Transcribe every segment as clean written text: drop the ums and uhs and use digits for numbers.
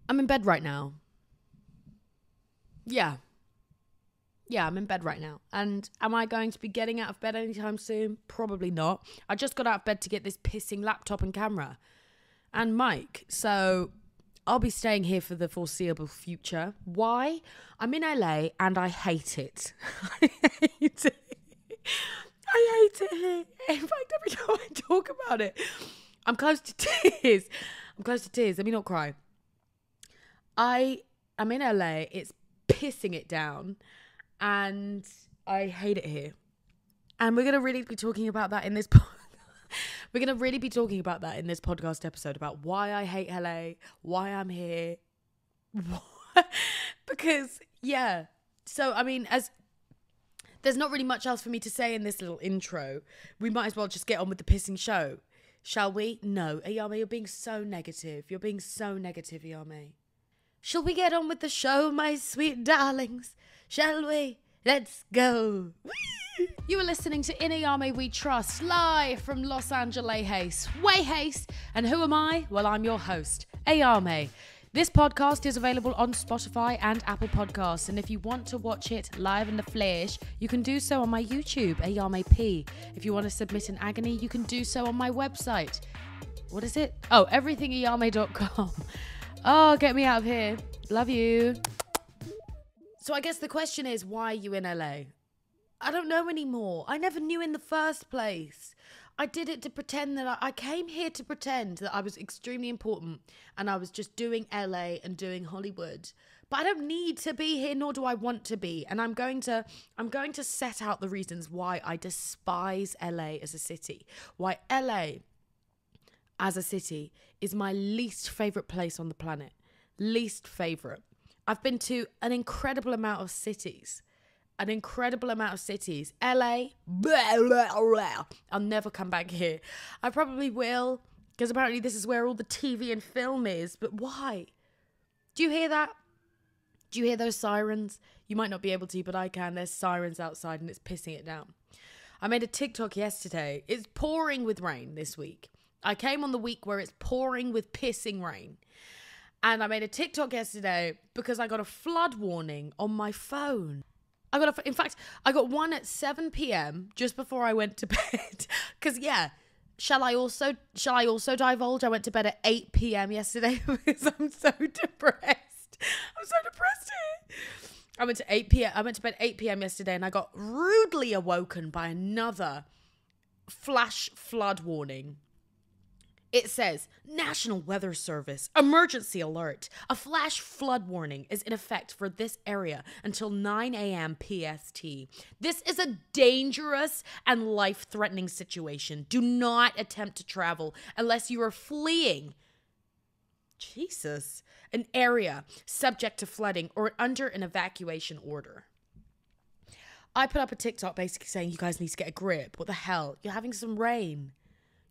I'm in bed right now. Yeah, I'm in bed right now. And am I going to be getting out of bed anytime soon? Probably not. I just got out of bed to get this pissing laptop and camera and mic. So I'll be staying here for the foreseeable future. Why? I'm in LA and I hate it. I hate it. I hate it here. In fact, every time I talk about it, I'm close to tears. Let me not cry. I'm in LA. It's pissing it down. And I hate it here. And we're going to really be talking about that in this podcast episode, about why I hate LA, why I'm here. Because, yeah. So, I mean, there's not really much else for me to say in this little intro. We might as well just get on with the pissing show. Shall we? No. Ayame, you're being so negative. Ayame. Shall we get on with the show, my sweet darlings? Shall we? Let's go. You are listening to In Ayame We Trust, live from Los Angeles. Way haste. And who am I? Well, I'm your host, Ayame. This podcast is available on Spotify and Apple Podcasts. And if you want to watch it live in the flesh, you can do so on my YouTube, Ayame.P. If you want to submit an agony, you can do so on my website. What is it? Oh, everythingayame.com. Oh, get me out of here. Love you. So I guess the question is, why are you in LA? I don't know anymore. I never knew in the first place. I did it to pretend that I came here to pretend that I was extremely important and I was just doing LA and doing Hollywood. But I don't need to be here, nor do I want to be. And I'm going to set out the reasons why I despise LA as a city. Why LA as a city is my least favorite place on the planet. Least favorite. I've been to an incredible amount of cities. LA, blah, blah, blah. I'll never come back here. I probably will, because apparently this is where all the TV and film is. But why? Do you hear that? Do you hear those sirens? You might not be able to, but I can. There's sirens outside and it's pissing it down. I made a TikTok yesterday. It's pouring with rain this week. I came on the week where it's pouring with pissing rain. And I made a TikTok yesterday because I got a flood warning on my phone. In fact, I got one at 7 p.m. just before I went to bed. Because, yeah, shall I also divulge? I went to bed at 8 p.m. yesterday because I'm so depressed. Here. I went to bed 8 p.m. yesterday and I got rudely awoken by another flash flood warning. It says, National Weather Service, emergency alert. A flash flood warning is in effect for this area until 9 a.m. PST. This is a dangerous and life-threatening situation. Do not attempt to travel unless you are fleeing an area subject to flooding or under an evacuation order. I put up a TikTok basically saying, you guys need to get a grip. What the hell? You're having some rain.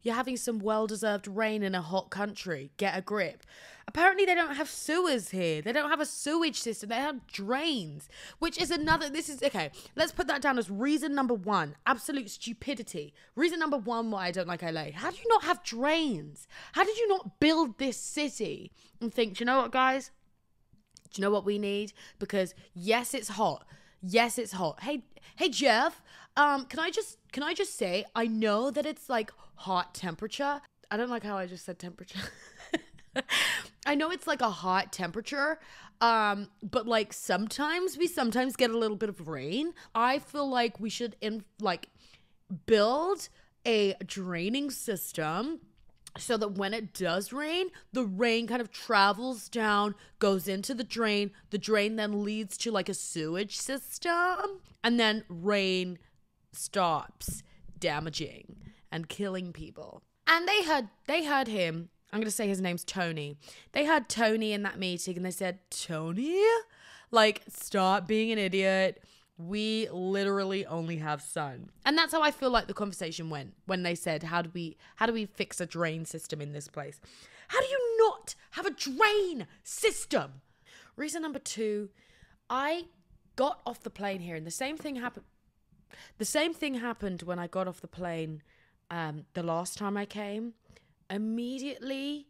You're having some well-deserved rain in a hot country. Get a grip. Apparently they don't have sewers here. They don't have a sewage system. They have drains, which is okay, let's put that down as reason number one. Absolute stupidity. Reason number one why I don't like LA. How do you not have drains? How did you not build this city and think, do you know what, guys? Do you know what we need? Because yes, it's hot. Hey, Jeff, can I just say, I know that it's like hot temperature. I don't like how I just said temperature. I know it's like a hot temperature, but like sometimes we get a little bit of rain. I feel like we should build a draining system so that when it does rain, the rain kind of travels down, goes into the drain then leads to like a sewage system, and then rain stops damaging and killing people. And they heard him. I'm going to say his name's Tony. They had Tony in that meeting and they said, Tony, like, stop being an idiot. We literally only have sun. And that's how I feel like the conversation went when they said, how do we fix a drain system in this place? How do you not have a drain system? Reason number two, I got off the plane here and the same thing happened when I got off the plane the last time I came. Immediately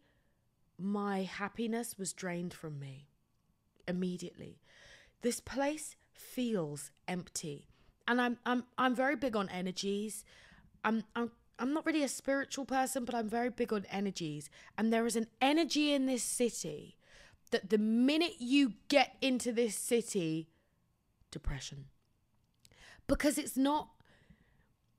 my happiness was drained from me immediately. This place feels empty. And I'm very big on energies. I'm not really a spiritual person, but I'm very big on energies. And there is an energy in this city that the minute you get into this city, depression. Because it's not,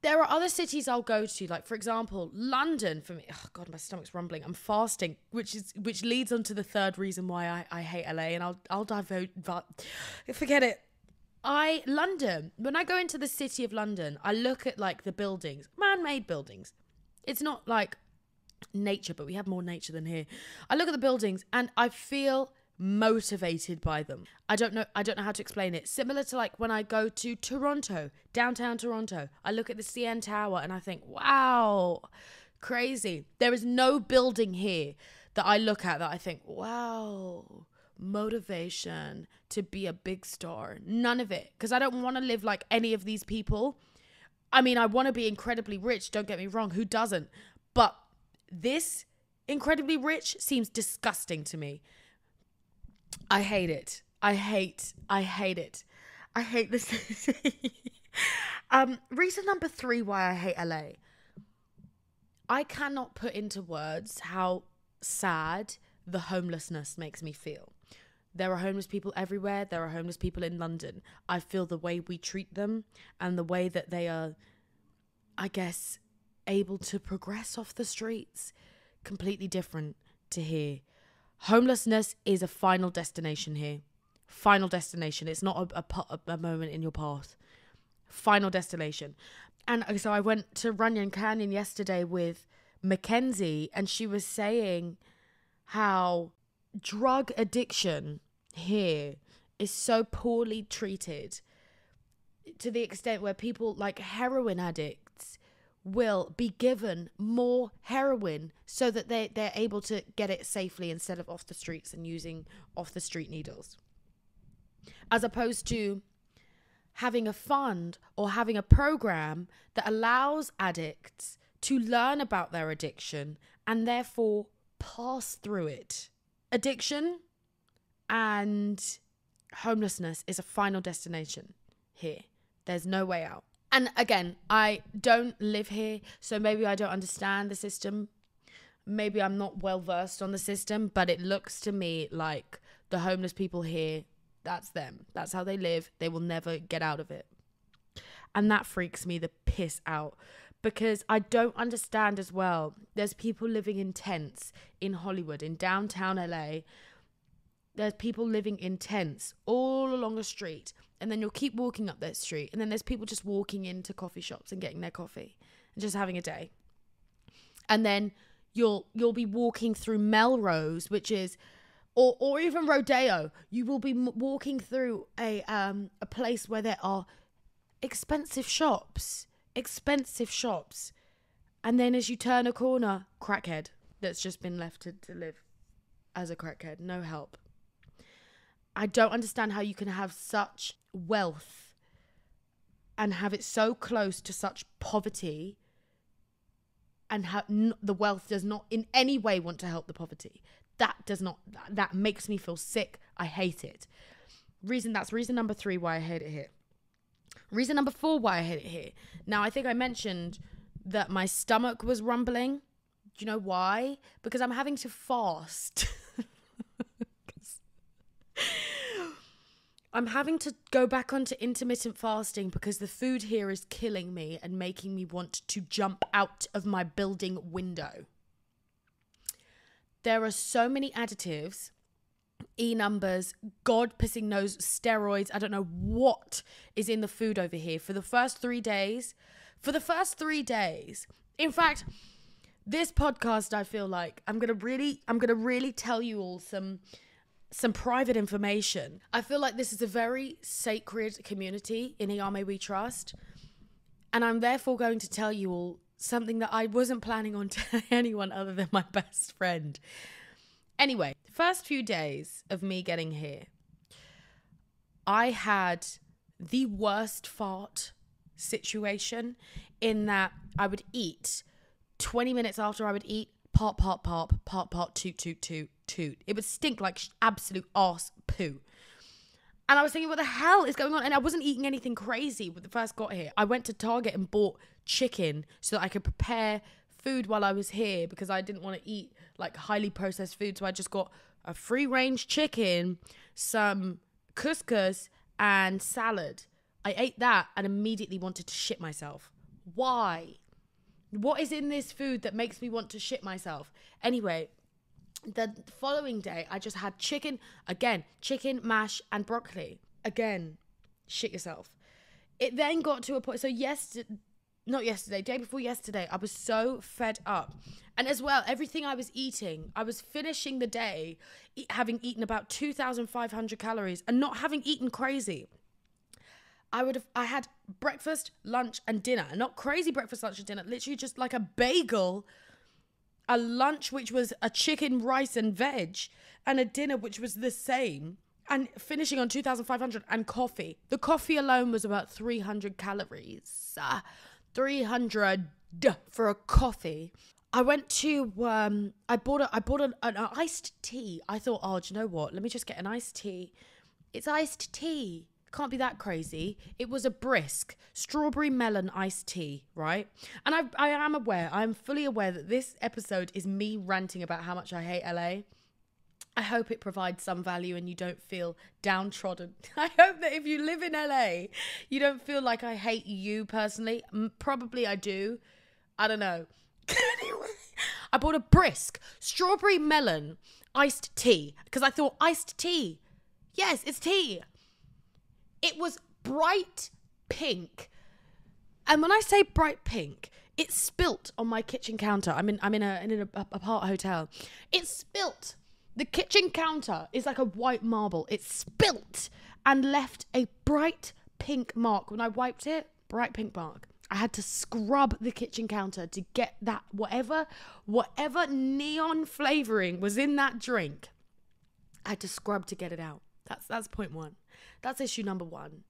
there are other cities I'll go to, like for example, London for me. Oh God, my stomach's rumbling. I'm fasting, which leads on to the third reason why I hate LA, and I'll divulge, but forget it. London, when I go into the city of London, I look at like the buildings, man-made buildings. It's not like nature, but we have more nature than here. I look at the buildings and I feel motivated by them. I don't know how to explain it. Similar to like when I go to Toronto, downtown Toronto, I look at the CN Tower and I think, wow, crazy. There is no building here that I look at that I think, wow, motivation to be a big star. None of it. Because I don't want to live like any of these people. I mean, I want to be incredibly rich, don't get me wrong, who doesn't? But this incredibly rich seems disgusting to me. I hate it. I hate it. I hate this city. Reason number 3 why I hate LA. I cannot put into words how sad the homelessness makes me feel. There are homeless people everywhere. There are homeless people in London. I feel the way we treat them and the way that they are, I guess, able to progress off the streets, completely different to here. Homelessness is a final destination here. Final destination. It's not a moment in your path. Final destination. And so I went to Runyon Canyon yesterday with Mackenzie, and she was saying how drug addiction here is so poorly treated, to the extent where people like heroin addicts will be given more heroin so that they're able to get it safely instead of off the streets and using off the street needles, as opposed to having a fund or having a program that allows addicts to learn about their addiction and therefore pass through it. Addiction and homelessness is a final destination here. There's no way out. And again, I don't live here, so maybe I don't understand the system. Maybe I'm not well versed on the system, but it looks to me like the homeless people here, that's them. That's how they live. They will never get out of it. And that freaks me the piss out, because I don't understand as well. There's people living in tents in Hollywood, in downtown LA. There's people living in tents all along a street. And then you'll keep walking up that street. And then there's people just walking into coffee shops and getting their coffee and just having a day. And then you'll be walking through Melrose, which is, or even Rodeo. You will be walking through a place where there are expensive shops. And then as you turn a corner, crackhead that's just been left to live as a crackhead. No help. I don't understand how you can have such wealth and have it so close to such poverty, and the wealth does not in any way want to help the poverty. That makes me feel sick. I hate it. That's reason number 3 why I hate it here. Reason number 4 why I hate it here. Now, I think I mentioned that my stomach was rumbling. Do you know why? Because I'm having to fast. I'm having to go back onto intermittent fasting because the food here is killing me and making me want to jump out of my building window. There are so many additives, E-numbers, God pissing nose, steroids. I don't know what is in the food over here. For the first 3 days, in fact, this podcast, I feel like I'm gonna really tell you all some private information. I feel like this is a very sacred community in Ayame we trust, and I'm therefore going to tell you all something that I wasn't planning on telling anyone other than my best friend. Anyway, first few days of me getting here, I had the worst fart situation in that I would eat. 20 minutes after I would eat, part, toot. It would stink like absolute arse poo. And I was thinking, what the hell is going on? And I wasn't eating anything crazy when I first got here. I went to Target and bought chicken so that I could prepare food while I was here because I didn't want to eat like highly processed food. So I just got a free-range chicken, some couscous, and salad. I ate that and immediately wanted to shit myself. Why? What is in this food that makes me want to shit myself? Anyway, the following day, I just had chicken, mash, and broccoli. Again, shit yourself. It then got to a point, day before yesterday, I was so fed up. And as well, everything I was eating, I was finishing the day having eaten about 2,500 calories and not having eaten crazy. I had breakfast, lunch, and dinner. Not crazy breakfast, lunch, and dinner. Literally just like a bagel, a lunch which was a chicken, rice, and veg, and a dinner which was the same. And finishing on 2,500 and coffee. The coffee alone was about 300 calories. 300 for a coffee. I went to, I bought an iced tea. I thought, oh, do you know what? Let me just get an iced tea. It's iced tea. Can't be that crazy. It was a brisk strawberry melon iced tea, right? And I'm fully aware that this episode is me ranting about how much I hate LA. I hope it provides some value and you don't feel downtrodden. I hope that if you live in LA, you don't feel like I hate you personally. Probably I do. I don't know. Anyway, I bought a brisk strawberry melon iced tea because I thought iced tea. Yes, it's tea. It was bright pink. And when I say bright pink, it spilt on my kitchen counter. I'm in a apart hotel. It spilt. The kitchen counter is like a white marble. It spilt and left a bright pink mark. When I wiped it, bright pink mark. I had to scrub the kitchen counter to get that whatever neon flavoring was in that drink. I had to scrub to get it out. That's point one. That's issue number one.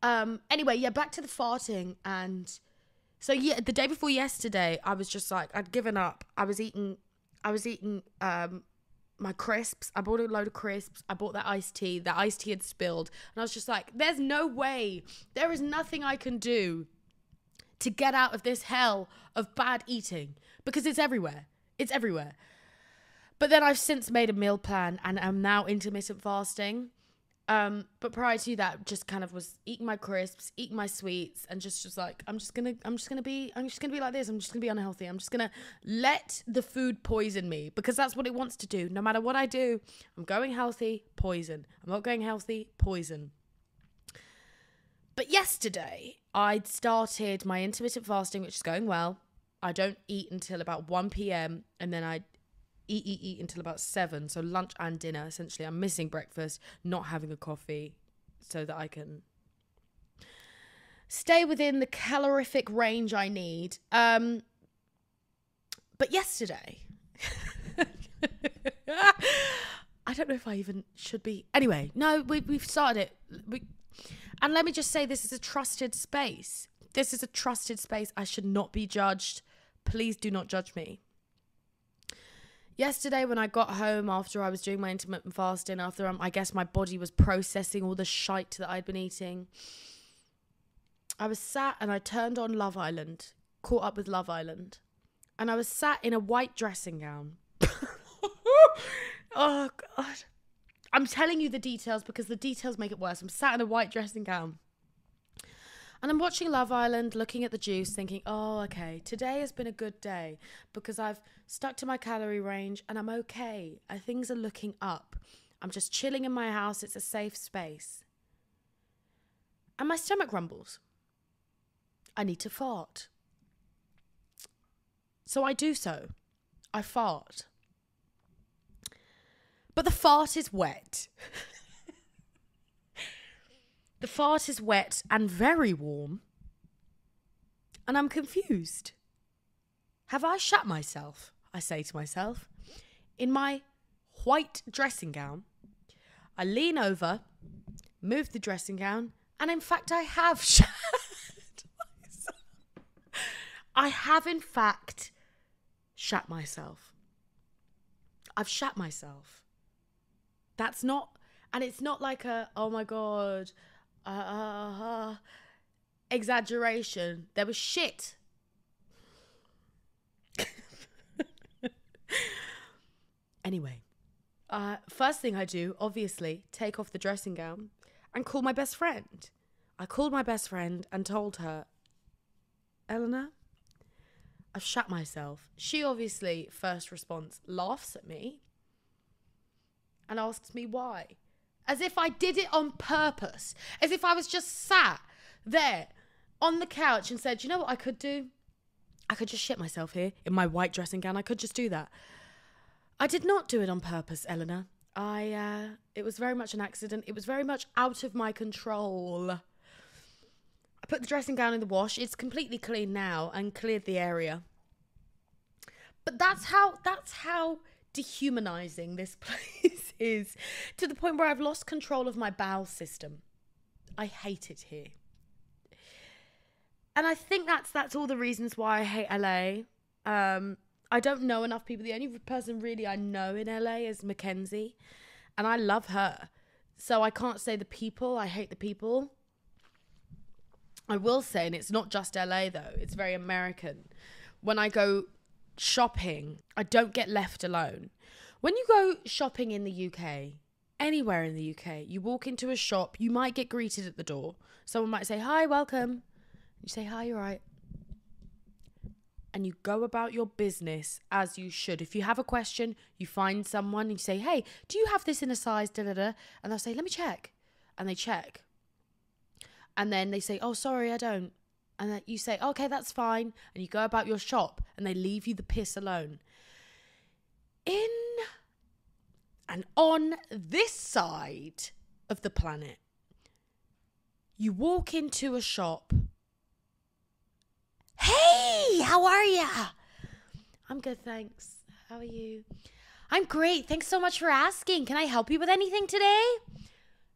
Anyway, yeah, back to the farting. And so, yeah, the day before yesterday, I was just like, I'd given up. I was eating my crisps. I bought a load of crisps. I bought that iced tea. That iced tea had spilled. And I was just like, there's no way. There is nothing I can do to get out of this hell of bad eating. Because it's everywhere. It's everywhere. But then I've since made a meal plan and I'm now intermittent fasting. But prior to that, just kind of was eating my crisps, eating my sweets, and just like, I'm just gonna be like this. I'm just gonna be unhealthy. I'm just gonna let the food poison me because that's what it wants to do. No matter what I do, I'm going healthy, poison. I'm not going healthy, poison. But yesterday, I'd started my intermittent fasting, which is going well. I don't eat until about 1 p.m. and then I eat until about 7. So lunch and dinner, essentially. I'm missing breakfast, not having a coffee so that I can stay within the calorific range I need. But yesterday, I don't know if I even should be. Anyway, no, we've started it. And let me just say, this is a trusted space. This is a trusted space. I should not be judged. Please do not judge me. Yesterday when I got home after I was doing my intermittent fasting, after I guess my body was processing all the shite that I'd been eating, I was sat and I turned on Love Island, caught up with Love Island, and I was sat in a white dressing gown. Oh, God. I'm telling you the details because the details make it worse. I'm sat in a white dressing gown. And I'm watching Love Island, looking at the juice, thinking, oh, okay, today has been a good day because I've stuck to my calorie range and I'm okay. Things are looking up. I'm just chilling in my house. It's a safe space. And my stomach rumbles. I need to fart. So I do so. I fart. But the fart is wet. The fart is wet and very warm. And I'm confused. Have I shat myself? I say to myself. In my white dressing gown, I lean over, move the dressing gown, and in fact I have shat myself. I have in fact shat myself. I've shat myself. That's not, and it's not like a, oh my God, exaggeration. There was shit. Anyway, first thing I do, obviously, take off the dressing gown and call my best friend. I called my best friend and told her, Eleanor, I've shat myself. She obviously, first response, laughs at me and asks me why. As if I did it on purpose. As if I was just sat there on the couch and said, you know what I could do? I could just shit myself here in my white dressing gown. I could just do that. I did not do it on purpose, Eleanor. It was very much an accident. It was very much out of my control. I put the dressing gown in the wash. It's completely clean now and cleared the area. But that's how dehumanizing this place is, to the point where I've lost control of my bowel system. I hate it here. And I think that's all the reasons why I hate LA. I don't know enough people. The only person really I know in LA is Mackenzie, and I love her. So I can't say the people. I hate the people. I will say, and it's not just LA though, it's very American. When I go shopping, I don't get left alone. When you go shopping in the UK, anywhere in the UK, you walk into a shop, you might get greeted at the door. Someone might say, hi, welcome. You say, hi, you're right. And you go about your business as you should. If you have a question, you find someone and you say, hey, do you have this in a size, da-da-da? And they'll say, let me check. And they check. And then they say, oh, sorry, I don't. And then you say, okay, that's fine. And you go about your shop and they leave you the piss alone. In and on this side of the planet, you walk into a shop. Hey, how are ya? I'm good, thanks. How are you? I'm great. Thanks so much for asking. Can I help you with anything today?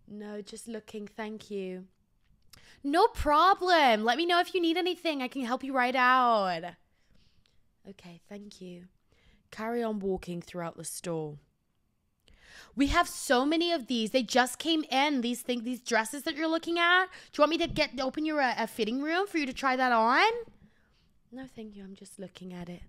No, just looking. Thank you. No problem. Let me know if you need anything. I can help you right out. Okay, thank you. Carry on walking throughout the store. We have so many of these. They just came in. These dresses that you're looking at. Do you want me to open your a fitting room for you to try that on? No, thank you. I'm just looking at it.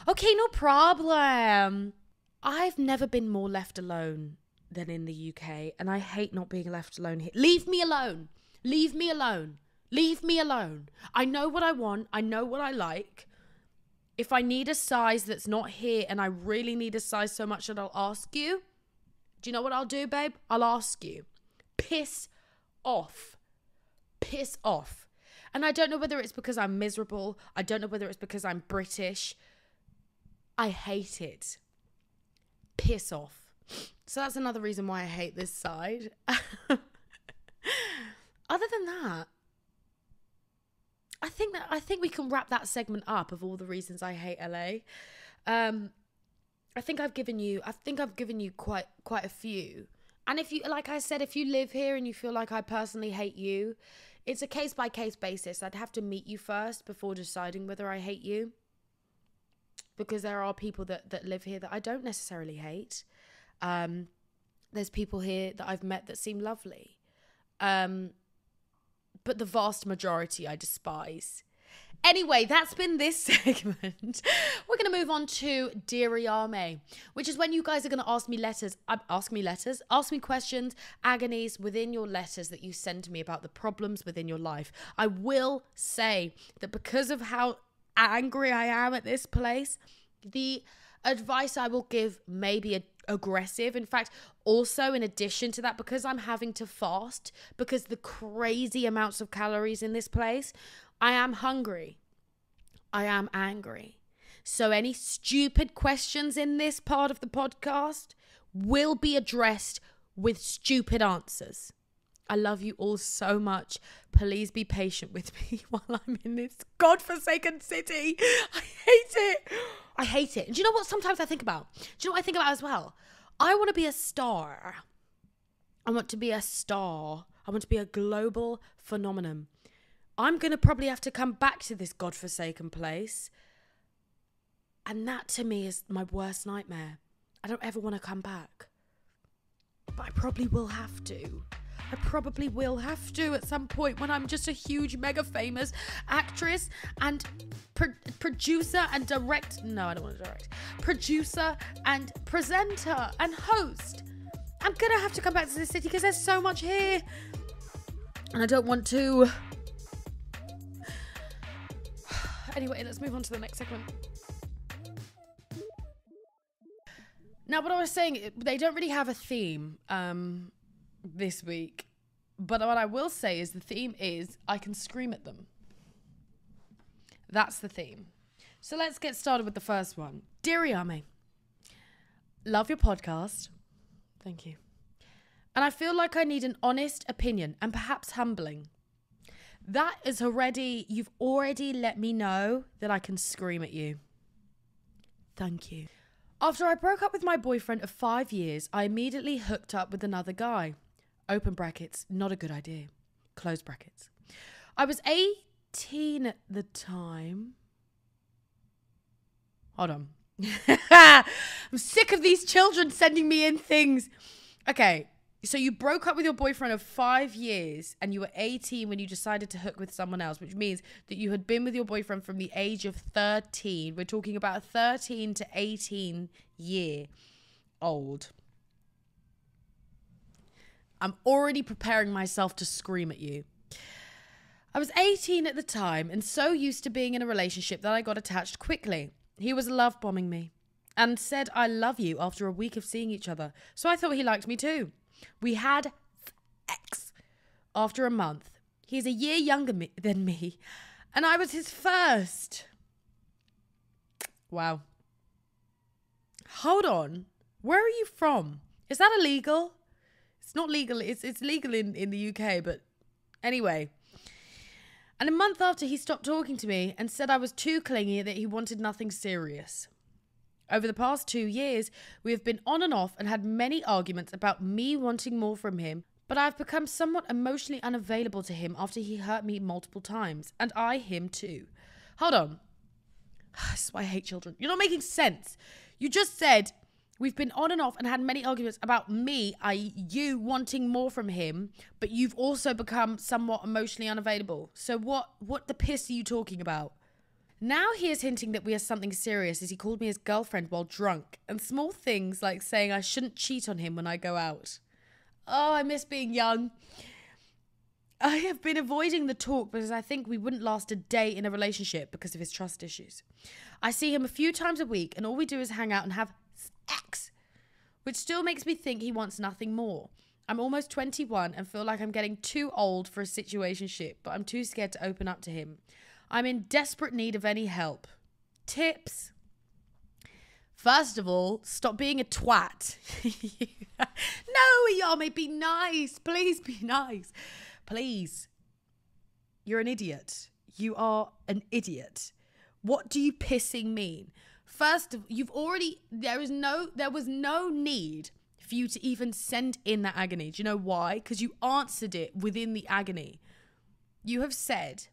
Okay, no problem. I've never been more left alone than in the UK, and I hate not being left alone here. Leave me alone. Leave me alone. Leave me alone. I know what I want. I know what I like. If I need a size that's not here and I really need a size so much that I'll ask you, do you know what I'll do, babe? I'll ask you. Piss off. Piss off. And I don't know whether it's because I'm miserable. I don't know whether it's because I'm British. I hate it. Piss off. So that's another reason why I hate this side. Other than that, I think we can wrap that segment up of all the reasons I hate LA. I think I've given you quite a few. And if you, like I said, if you live here and you feel like I personally hate you, it's a case by case basis. I'd have to meet you first before deciding whether I hate you. Because there are people that live here that I don't necessarily hate. There's people here that I've met that seem lovely. But the vast majority I despise. Anyway, that's been this segment. We're going to move on to Dear Ayame, which is when you guys are going to ask me questions, agonies within your letters that you send to me about the problems within your life. I will say that because of how angry I am at this place, the advice I will give may be aggressive. In fact, also in addition to that, because I'm having to fast, because the crazy amounts of calories in this place, I am hungry. I am angry. So any stupid questions in this part of the podcast will be addressed with stupid answers. I love you all so much. Please be patient with me while I'm in this godforsaken city. I hate it. I hate it. And do you know what sometimes I think about? Do you know what I think about as well? I want to be a star. I want to be a star. I want to be a global phenomenon. I'm going to probably have to come back to this godforsaken place. And that to me is my worst nightmare. I don't ever want to come back. But I probably will have to. I probably will have to at some point when I'm just a huge, mega famous actress and producer and direct. No, I don't want to direct. Producer and presenter and host. I'm going to have to come back to this city because there's so much here. And I don't want to. Anyway, let's move on to the next segment. Now, what I was saying, they don't really have a theme this week. But what I will say is the theme is I can scream at them. That's the theme. So let's get started with the first one. Dear Ayame, love your podcast. Thank you. And I feel like I need an honest opinion and perhaps humbling. That is already, you've already let me know that I can scream at you. Thank you. After I broke up with my boyfriend of 5 years, I immediately hooked up with another guy. Open brackets, not a good idea. Close brackets. I was 18 at the time. Hold on. I'm sick of these children sending me in things. Okay, so you broke up with your boyfriend of 5 years and you were 18 when you decided to hook with someone else, which means that you had been with your boyfriend from the age of 13. We're talking about a 13 to 18 year old. I'm already preparing myself to scream at you. I was 18 at the time and so used to being in a relationship that I got attached quickly. He was love bombing me and said, I love you after a week of seeing each other. So I thought he liked me too. We had sex after a month. He's a year younger than me and I was his first. Wow. Hold on. Where are you from? Is that illegal? It's not legal. It's legal in the UK, but anyway. And a month after, he stopped talking to me and said I was too clingy, that he wanted nothing serious. Over the past 2 years, we have been on and off and had many arguments about me wanting more from him, but I've become somewhat emotionally unavailable to him after he hurt me multiple times, and I him too. Hold on. This is why I hate children. You're not making sense. You just said we've been on and off and had many arguments about me, i.e. you wanting more from him, but you've also become somewhat emotionally unavailable. So what the piss are you talking about? Now he is hinting that we are something serious as he called me his girlfriend while drunk, and small things like saying I shouldn't cheat on him when I go out. Oh, I miss being young. I have been avoiding the talk because I think we wouldn't last a day in a relationship because of his trust issues. I see him a few times a week and all we do is hang out and have sex, which still makes me think he wants nothing more. I'm almost 21 and feel like I'm getting too old for a situationship, but I'm too scared to open up to him. I'm in desperate need of any help. Tips? First of all, stop being a twat. No, Ayame, be nice. Please be nice. Please. You're an idiot. You are an idiot. What do you pissing mean? First of all, there was no need for you to even send in that agony. Do you know why? Because you answered it within the agony. You have said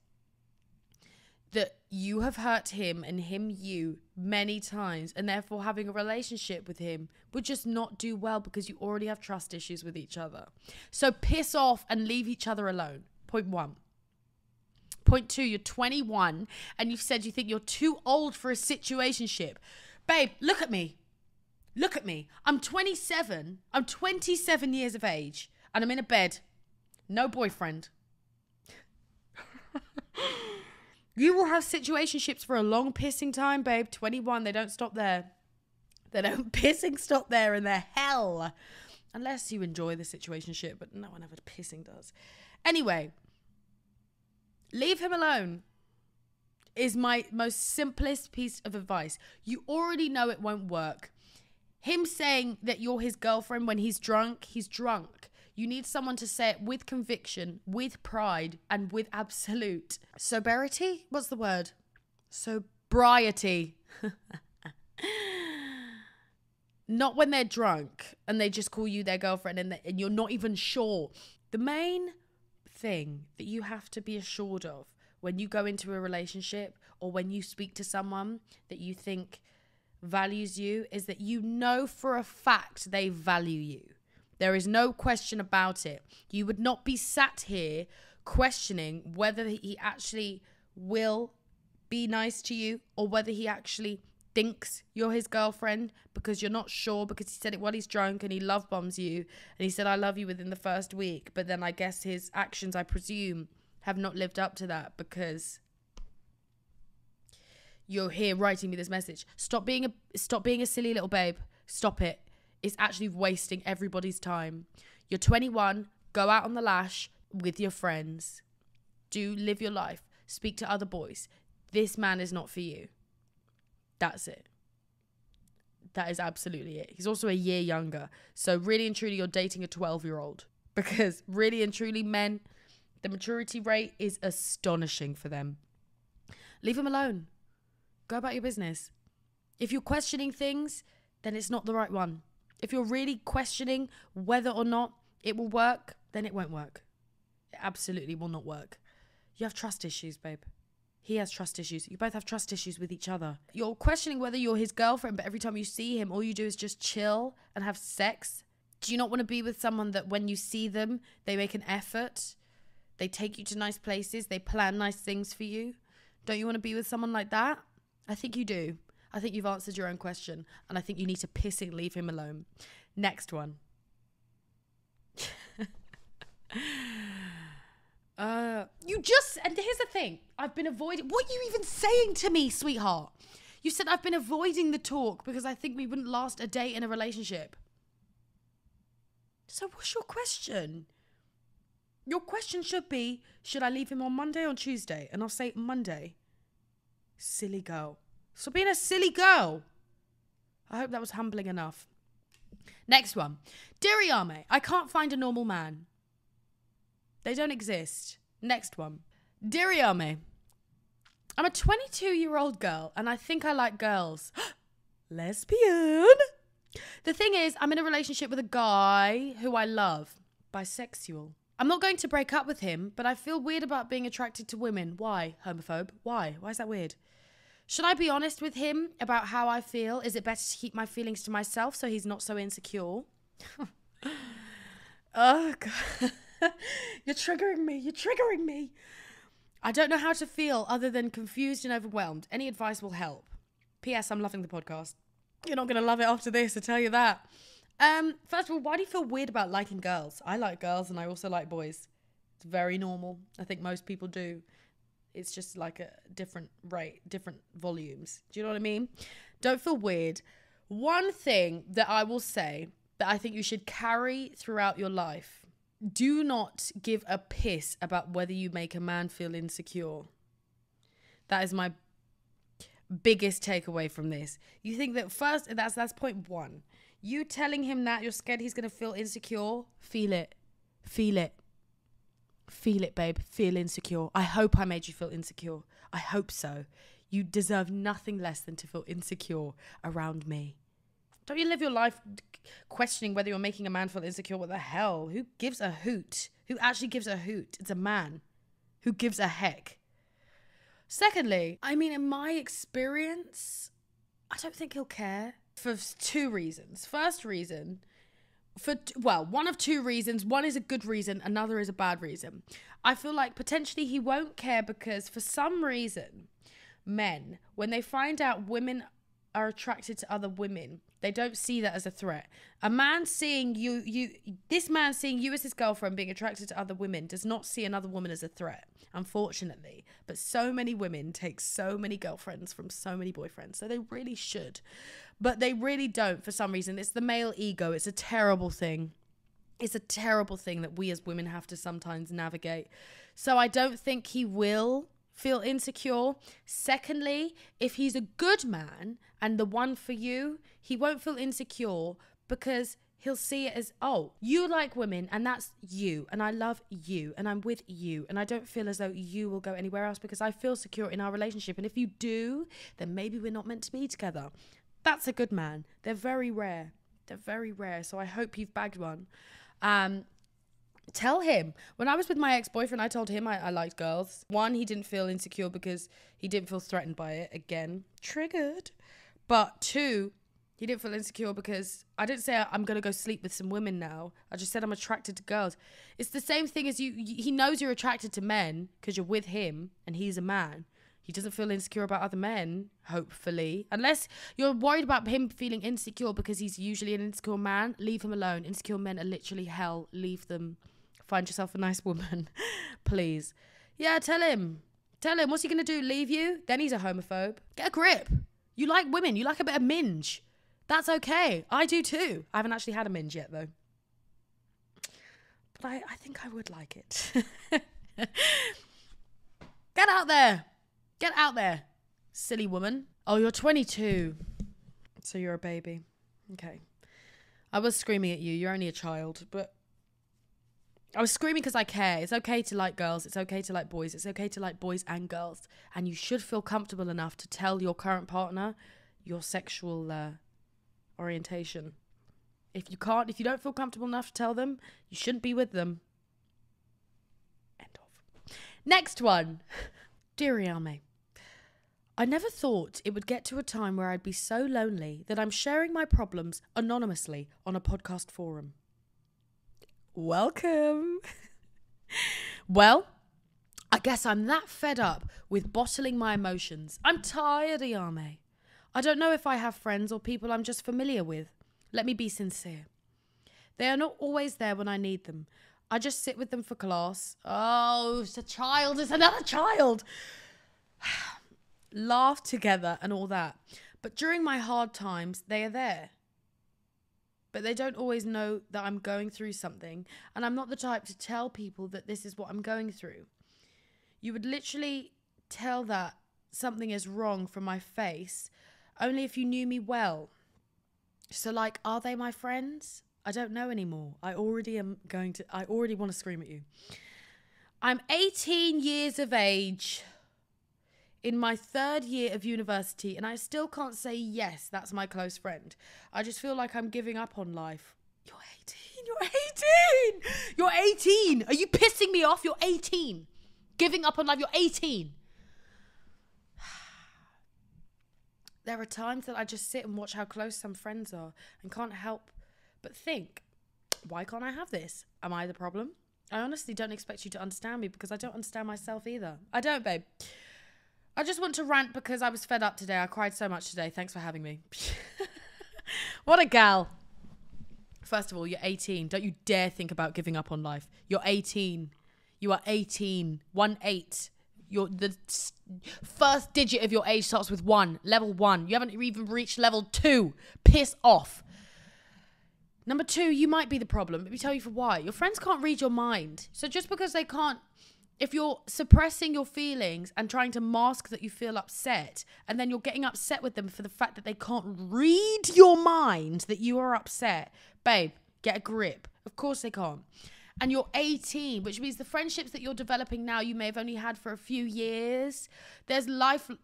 that you have hurt him and him you many times, and therefore having a relationship with him would just not do well because you already have trust issues with each other. So piss off and leave each other alone. Point 1. Point 2, you're 21 and you've said you think you're too old for a situationship. Babe, look at me. Look at me. I'm 27. I'm 27 years of age and I'm in a bed. No boyfriend. You will have situationships for a long pissing time, babe. 21, they don't stop there. They don't pissing stop there in their hell. Unless you enjoy the situationship, but no one ever pissing does. Anyway, leave him alone is my most simplest piece of advice. You already know it won't work. Him saying that you're his girlfriend when he's drunk, he's drunk. You need someone to say it with conviction, with pride, and with absolute sobriety. What's the word? Sobriety. Not when they're drunk and they just call you their girlfriend and you're not even sure. The main thing that you have to be assured of when you go into a relationship or when you speak to someone that you think values you is that you know for a fact they value you. There is no question about it. You would not be sat here questioning whether he actually will be nice to you or whether he actually thinks you're his girlfriend because you're not sure, because he said it while he's drunk and he love bombs you and he said I love you within the first week, but then I guess his actions, I presume, have not lived up to that because you're here writing me this message. Stop being a silly little babe. Stop it. It's actually wasting everybody's time. You're 21. Go out on the lash with your friends. Do live your life. Speak to other boys. This man is not for you. That's it. That is absolutely it. He's also a year younger. So really and truly, you're dating a 12-year-old. Because really and truly, men, the maturity rate is astonishing for them. Leave him alone. Go about your business. If you're questioning things, then it's not the right one. If you're really questioning whether or not it will work, then it won't work. It absolutely will not work. You have trust issues, babe. He has trust issues. You both have trust issues with each other. You're questioning whether you're his girlfriend, but every time you see him, all you do is just chill and have sex. Do you not want to be with someone that when you see them, they make an effort? They take you to nice places. They plan nice things for you. Don't you want to be with someone like that? I think you do. I think you've answered your own question, and I think you need to pissing leave him alone. Next one. And here's the thing. I've been avoiding. What are you even saying to me, sweetheart? You said I've been avoiding the talk because I think we wouldn't last a day in a relationship. So what's your question? Your question should be, should I leave him on Monday or Tuesday? And I'll say Monday. Silly girl. Stop being a silly girl. I hope that was humbling enough. Next one. Dear Ayame, I can't find a normal man. They don't exist. Next one. Dear Ayame, I'm a 22-year-old girl and I think I like girls. Lesbian. The thing is, I'm in a relationship with a guy who I love. Bisexual. I'm not going to break up with him, but I feel weird about being attracted to women. Why? Homophobe. Why? Why is that weird? Should I be honest with him about how I feel? Is it better to keep my feelings to myself so he's not so insecure? Oh, God. You're triggering me. You're triggering me. I don't know how to feel other than confused and overwhelmed. Any advice will help. P.S. I'm loving the podcast. You're not going to love it after this, I tell you that. First of all, why do you feel weird about liking girls? I like girls and I also like boys. It's very normal. I think most people do. It's just like a different rate, different volumes. Do you know what I mean? Don't feel weird. One thing that I will say that I think you should carry throughout your life. Do not give a piss about whether you make a man feel insecure. That is my biggest takeaway from this. You think that first, that's point one. You telling him that you're scared he's going to feel insecure, feel it. Feel it. Feel it, babe. Feel insecure. I hope I made you feel insecure. I hope so. You deserve nothing less than to feel insecure around me. Don't you live your life questioning whether you're making a man feel insecure? What the hell? Who gives a hoot? Who actually gives a hoot? It's a man. Who gives a heck? Secondly, I mean, in my experience, I don't think he'll care for two reasons. First reason, one of two reasons. One is a good reason, another is a bad reason. I feel like potentially he won't care because for some reason, men, when they find out women are attracted to other women, they don't see that as a threat. A man seeing this man seeing you as his girlfriend being attracted to other women does not see another woman as a threat, unfortunately. But so many women take so many girlfriends from so many boyfriends, so they really should. But they really don't for some reason. It's the male ego. It's a terrible thing. It's a terrible thing that we as women have to sometimes navigate. So I don't think he will feel insecure. Secondly, if he's a good man and the one for you, he won't feel insecure because he'll see it as, oh, you like women and that's you and I love you and I'm with you and I don't feel as though you will go anywhere else because I feel secure in our relationship, and if you do, then maybe we're not meant to be together. That's a good man. They're very rare. They're very rare. So I hope you've bagged one. Tell him. When I was with my ex-boyfriend, I told him I liked girls. One, he didn't feel insecure because he didn't feel threatened by it. Again, triggered. But 2, he didn't feel insecure because I didn't say I'm going to go sleep with some women now. I just said I'm attracted to girls. It's the same thing as he knows you're attracted to men because you're with him and he's a man. He doesn't feel insecure about other men, hopefully. Unless you're worried about him feeling insecure because he's usually an insecure man, leave him alone. Insecure men are literally hell. Leave them. Find yourself a nice woman, please. Yeah, tell him. Tell him, what's he going to do, leave you? Then he's a homophobe. Get a grip. You like women. You like a bit of minge. That's okay. I do too. I haven't actually had a minge yet, though. But I think I would like it. Get out there. Get out there, silly woman. Oh, you're 22. So you're a baby. Okay. I was screaming at you. You're only a child. But I was screaming because I care. It's okay to like girls. It's okay to like boys. It's okay to like boys and girls. And you should feel comfortable enough to tell your current partner your sexual orientation. If you don't feel comfortable enough to tell them, you shouldn't be with them. End of. Next one. Dear Ayame, I never thought it would get to a time where I'd be so lonely that I'm sharing my problems anonymously on a podcast forum. Welcome. Well, I guess I'm that fed up with bottling my emotions. I'm tired, Ayame. I don't know if I have friends or people I'm just familiar with. Let me be sincere. They are not always there when I need them. I just sit with them for class. Oh, it's a child. It's another child. Laugh together and all that. But during my hard times, they are there. But they don't always know that I'm going through something. And I'm not the type to tell people that this is what I'm going through. You would literally tell that something is wrong from my face only if you knew me well. So like, are they my friends? I don't know anymore. I already want to scream at you. I'm 18 years of age in my 3rd year of university, and I still can't say, yes, that's my close friend. I just feel like I'm giving up on life. You're 18. You're 18. You're 18. Are you pissing me off? You're 18. Giving up on life. You're 18. There are times that I just sit and watch how close some friends are and can't help but think, why can't I have this? Am I the problem? I honestly don't expect you to understand me because I don't understand myself either. I don't, babe. I just want to rant because I was fed up today. I cried so much today. Thanks for having me. What a gal. First of all, you're 18. Don't you dare think about giving up on life. You're 18. You are 18. 1-8. The first digit of your age starts with 1. Level 1. You haven't even reached level 2. Piss off. Number 2, you might be the problem. Let me tell you for why. Your friends can't read your mind. So just because they can't, if you're suppressing your feelings and trying to mask that you feel upset, and then you're getting upset with them for the fact that they can't read your mind that you are upset, babe, get a grip. Of course they can't. And you're 18, which means the friendships that you're developing now, you may have only had for a few years. There's lifelong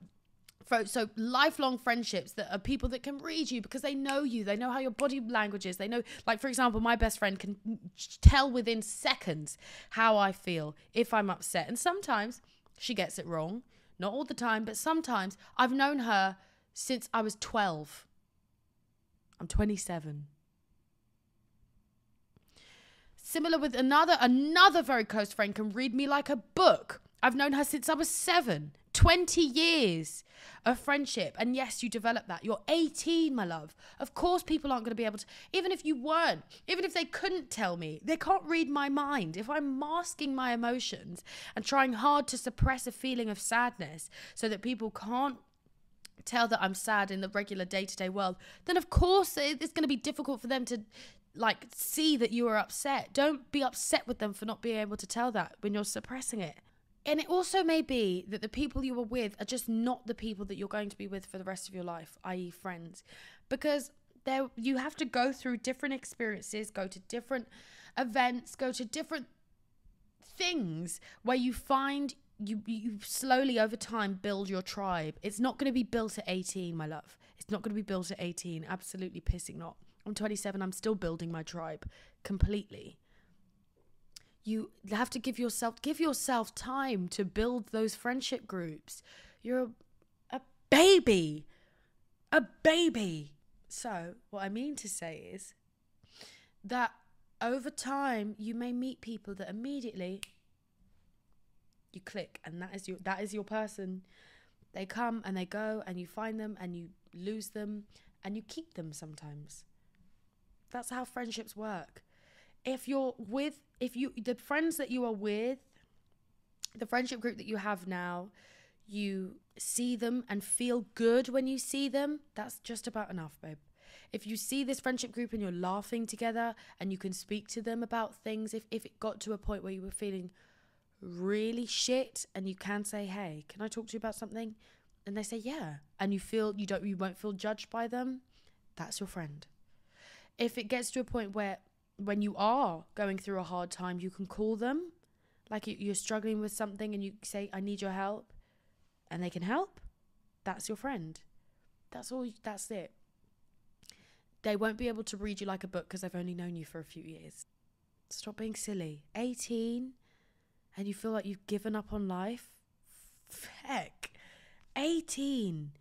friendships that are people that can read you because they know you. They know how your body language is. They know, like, for example, my best friend can tell within seconds how I feel if I'm upset. And sometimes she gets it wrong. Not all the time, but sometimes. I've known her since I was 12. I'm 27. Similar with another very close friend can read me like a book. I've known her since I was 7. 20 years of friendship. And yes, you develop that. You're 18, my love. Of course, people aren't going to be able to, even if you weren't, even if they couldn't tell me, they can't read my mind. If I'm masking my emotions and trying hard to suppress a feeling of sadness so that people can't tell that I'm sad in the regular day-to-day world, then of course it's going to be difficult for them to like see that you are upset. Don't be upset with them for not being able to tell that when you're suppressing it. And it also may be that the people you are with are just not the people that you're going to be with for the rest of your life, i.e. friends. Because you have to go through different experiences, go to different events, go to different things where you find you slowly over time build your tribe. It's not going to be built at 18, my love. It's not going to be built at 18. Absolutely pissing not. I'm 27. I'm still building my tribe completely. You have to give yourself time to build those friendship groups. You're a baby. A baby. So what I mean to say is that over time you may meet people that immediately you click, and that is your person. They come and they go, and you find them and you lose them and you keep them sometimes. That's how friendships work. The friends that you are with, the friendship group that you have now, you see them and feel good when you see them, that's just about enough, babe. If you see this friendship group and you're laughing together and you can speak to them about things, if it got to a point where you were feeling really shit and you can say, hey, can I talk to you about something? And they say, yeah. And you won't feel judged by them, that's your friend. If it gets to a point where when you are going through a hard time, you can call them, like you're struggling with something and you say, I need your help, and they can help, that's your friend. That's it. They won't be able to read you like a book because they've only known you for a few years. Stop being silly. 18 and you feel like you've given up on life? Heck, 18.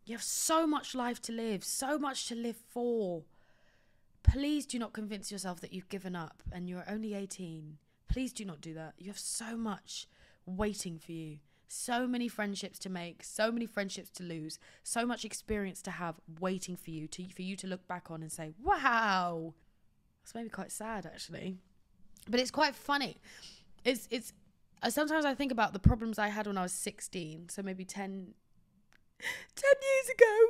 You have so much life to live, so much to live for. Please do not convince yourself that you've given up and you're only 18. Please do not do that. You have so much waiting for you. So many friendships to make, so many friendships to lose, so much experience to have waiting for you to look back on and say, wow. That's maybe quite sad, actually. But it's quite funny. It's sometimes I think about the problems I had when I was 16, so maybe 10 years ago.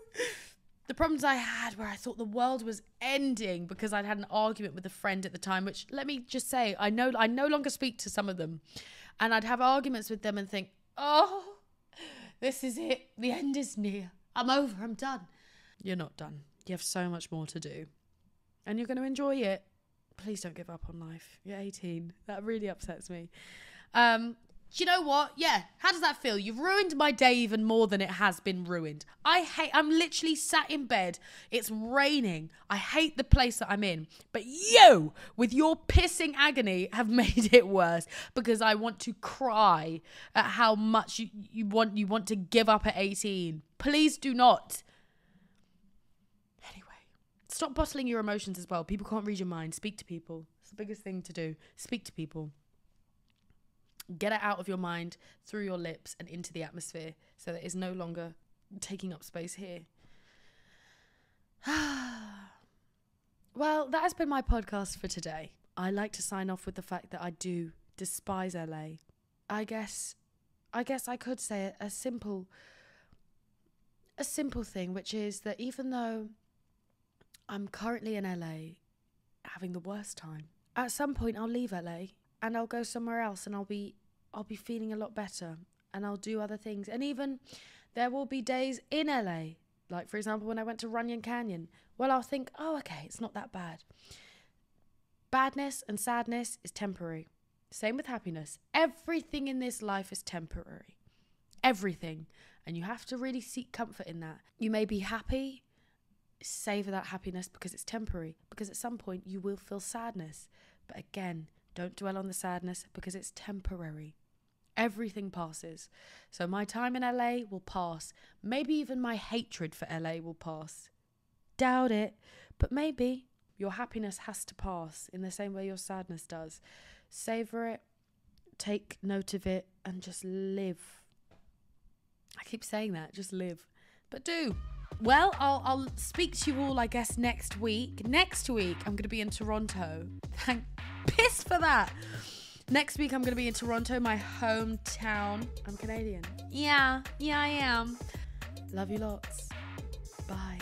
The problems I had where I thought the world was ending because I'd had an argument with a friend at the time, which, let me just say, I no longer speak to some of them. And I'd have arguments with them and think, oh, this is it. The end is near. I'm over. I'm done. You're not done. You have so much more to do. And you're going to enjoy it. Please don't give up on life. You're 18. That really upsets me. Do you know what? Yeah. How does that feel? You've ruined my day even more than it has been ruined. I'm literally sat in bed. It's raining. I hate the place that I'm in. But you, with your pissing agony, have made it worse because I want to cry at how much you want to give up at 18. Please do not. Anyway, stop bottling your emotions as well. People can't read your mind. Speak to people. It's the biggest thing to do. Speak to people. Get it out of your mind, through your lips and into the atmosphere so that it's no longer taking up space here. Well, that has been my podcast for today. I like to sign off with the fact that I do despise LA. I guess I could say a simple thing, which is that even though I'm currently in LA having the worst time, at some point I'll leave LA. And I'll go somewhere else and I'll be feeling a lot better and I'll do other things. And even there will be days in LA, like for example, when I went to Runyon Canyon, well, I'll think, oh, okay, it's not that bad. Badness and sadness is temporary. Same with happiness. Everything in this life is temporary. Everything. And you have to really seek comfort in that. You may be happy, savor that happiness because it's temporary, because at some point you will feel sadness. But again, don't dwell on the sadness because it's temporary. Everything passes. So my time in LA will pass. Maybe even my hatred for LA will pass. Doubt it, but maybe. Your happiness has to pass in the same way your sadness does. Savor it, take note of it, and just live. I keep saying that, just live. But do. Well, I'll speak to you all, I guess, next week. Next week, I'm going to be in Toronto. Thank piss for that. Next week, I'm going to be in Toronto, my hometown. I'm Canadian. Yeah, I am. Love you lots. Bye.